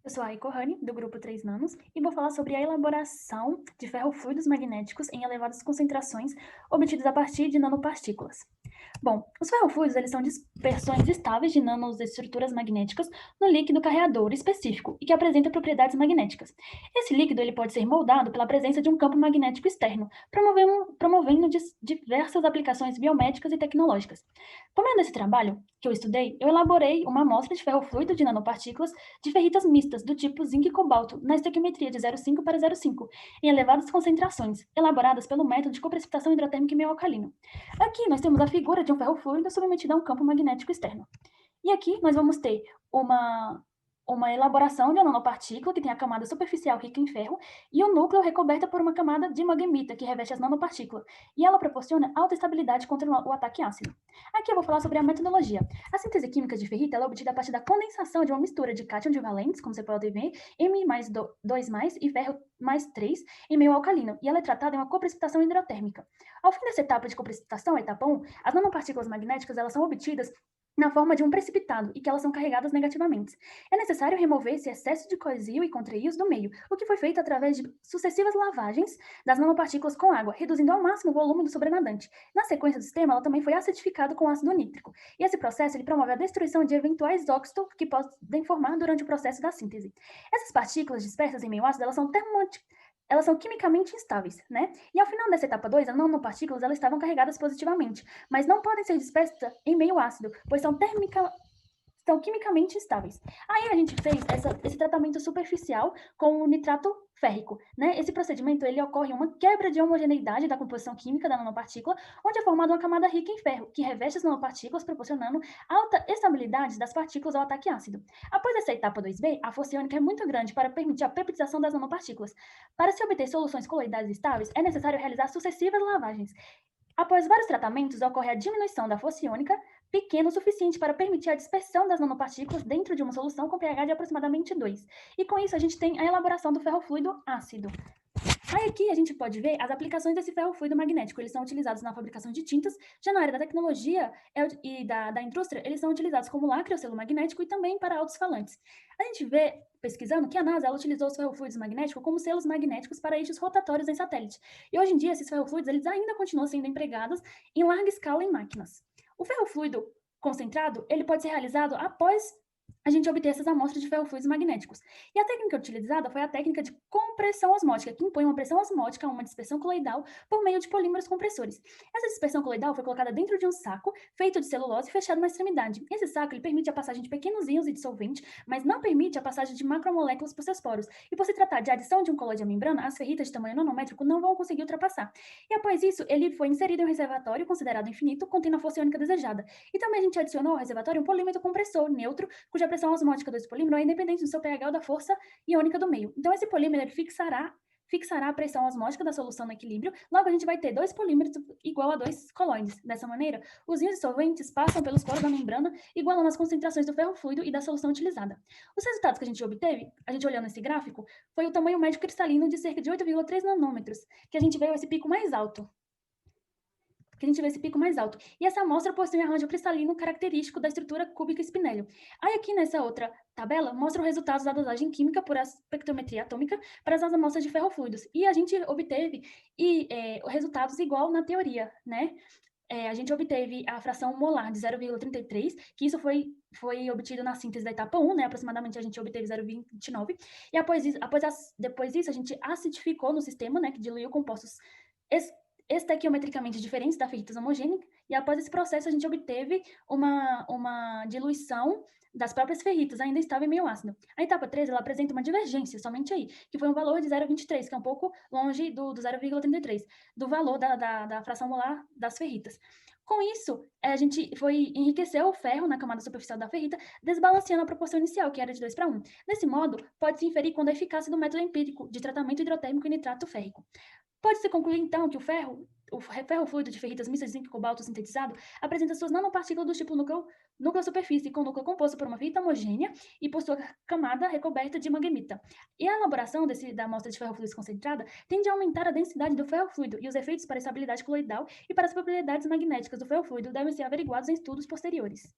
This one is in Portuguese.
Eu sou a Aiko Hane, do grupo 3 Nanos, e vou falar sobre a elaboração de ferrofluidos magnéticos em elevadas concentrações obtidos a partir de nanopartículas. Bom, os ferrofluidos eles são dispersões estáveis de nanoestruturas magnéticas no líquido carreador específico e que apresenta propriedades magnéticas. Esse líquido ele pode ser moldado pela presença de um campo magnético externo, promovendo diversas aplicações biomédicas e tecnológicas. Por meio desse trabalho que eu estudei, eu elaborei uma amostra de ferrofluido de nanopartículas de ferritas mistas do tipo zinco e cobalto na estequiometria de 0,5 para 0,5, em elevadas concentrações, elaboradas pelo método de coprecipitação hidrotérmica em meio alcalino. Aqui nós temos a figura de um ferrofluido submetido a um campo magnético externo. E aqui nós vamos ter uma elaboração de uma nanopartícula que tem a camada superficial rica em ferro e o núcleo recoberta por uma camada de magnetita que reveste as nanopartículas. E ela proporciona alta estabilidade contra o ataque ácido. Aqui eu vou falar sobre a metodologia. A síntese química de ferrita é obtida a partir da condensação de uma mistura de cátion de valentes, como você pode ver, M mais 2 mais e ferro mais 3 em meio alcalino. E ela é tratada em uma coprecipitação hidrotérmica. Ao fim dessa etapa de coprecipitação, a etapa 1, as nanopartículas magnéticas elas são obtidas na forma de um precipitado e que elas são carregadas negativamente. É necessário remover esse excesso de coesio e contraíos do meio, o que foi feito através de sucessivas lavagens das nanopartículas com água, reduzindo ao máximo o volume do sobrenadante. Na sequência do sistema, ela também foi acetificada com ácido nítrico. E esse processo ele promove a destruição de eventuais óxidos que podem formar durante o processo da síntese. Essas partículas dispersas em meio ácido, elas são quimicamente instáveis, né? E ao final dessa etapa 2, as nanopartículas elas estavam carregadas positivamente, mas não podem ser dispersas em meio ácido, pois são quimicamente instáveis. Aí a gente fez esse tratamento superficial com o nitrato férrico, né? Esse procedimento ele ocorre em uma quebra de homogeneidade da composição química da nanopartícula, onde é formada uma camada rica em ferro, que reveste as nanopartículas, proporcionando alta estabilidade das partículas ao ataque ácido. Após essa etapa 2B, a força iônica é muito grande para permitir a peptização das nanopartículas. Para se obter soluções coloidais estáveis, é necessário realizar sucessivas lavagens. Após vários tratamentos, ocorre a diminuição da força iônica, pequena o suficiente para permitir a dispersão das nanopartículas dentro de uma solução com pH de aproximadamente 2. E com isso a gente tem a elaboração do ferrofluido ácido. Aí aqui a gente pode ver as aplicações desse ferrofluido magnético. Eles são utilizados na fabricação de tintas, já na área da tecnologia e da indústria, eles são utilizados como lacre ou selo magnético e também para alto-falantes. A gente vê, pesquisando, que a NASA ela utilizou os ferrofluidos magnéticos como selos magnéticos para eixos rotatórios em satélite. E hoje em dia, esses ferrofluidos eles ainda continuam sendo empregados em larga escala em máquinas. O ferrofluido concentrado, ele pode ser realizado após a gente obter essas amostras de ferrofluidos magnéticos. E a técnica utilizada foi a técnica de compressão osmótica, que impõe uma pressão osmótica a uma dispersão coloidal por meio de polímeros compressores. Essa dispersão coloidal foi colocada dentro de um saco feito de celulose fechado na extremidade. Esse saco ele permite a passagem de pequenos íons e dissolvente, mas não permite a passagem de macromoléculas por seus poros. E por se tratar de adição de um colóide à membrana, as ferritas de tamanho nanométrico não vão conseguir ultrapassar. E após isso, ele foi inserido em um reservatório considerado infinito, contendo a força iônica desejada. E também a gente adicionou ao reservatório um polímero compressor neutro, cuja pressão osmótica desse polímero é independente do seu pH ou da força iônica do meio. Então, esse polímero ele fixará a pressão osmótica da solução no equilíbrio, logo a gente vai ter dois polímeros igual a dois colóides. Dessa maneira, os íons dissolventes passam pelos poros da membrana, igualando as concentrações do ferrofluido e da solução utilizada. Os resultados que a gente obteve, a gente olhando esse gráfico, foi o tamanho médio cristalino de cerca de 8,3 nanômetros, que a gente vê esse pico mais alto. E essa amostra possui um arranjo cristalino característico da estrutura cúbica Spinelli. Aí aqui nessa outra tabela mostra os resultados da dosagem química por espectrometria atômica para as amostras de ferrofluidos. E a gente obteve resultados igual na teoria, né? A gente obteve a fração molar de 0,33, que isso foi obtido na síntese da etapa 1, né? Aproximadamente a gente obteve 0,29. E depois disso, a gente acidificou no sistema, né? Que diluiu compostos estequiometricamente diferentes da ferrita homogênea, e após esse processo a gente obteve uma diluição das próprias ferritas, ainda estava em meio ácido. A etapa 3 ela apresenta uma divergência, somente aí, que foi um valor de 0,23, que é um pouco longe do 0,33, do valor da fração molar das ferritas. Com isso, a gente enriqueceu o ferro na camada superficial da ferrita, desbalanceando a proporção inicial, que era de 2 para 1. Desse modo, pode-se inferir quando a eficácia do método empírico de tratamento hidrotérmico e nitrato férrico. Pode-se concluir, então, que o ferrofluido de ferritas mistas de zinco e cobalto sintetizado apresenta suas nanopartículas do tipo núcleo-superfície, com núcleo composto por uma ferrita homogênea e por sua camada recoberta de manganita. E a elaboração da amostra de ferrofluidos concentrada tende a aumentar a densidade do ferrofluido, e os efeitos para a estabilidade coloidal e para as propriedades magnéticas do ferrofluido devem ser averiguados em estudos posteriores.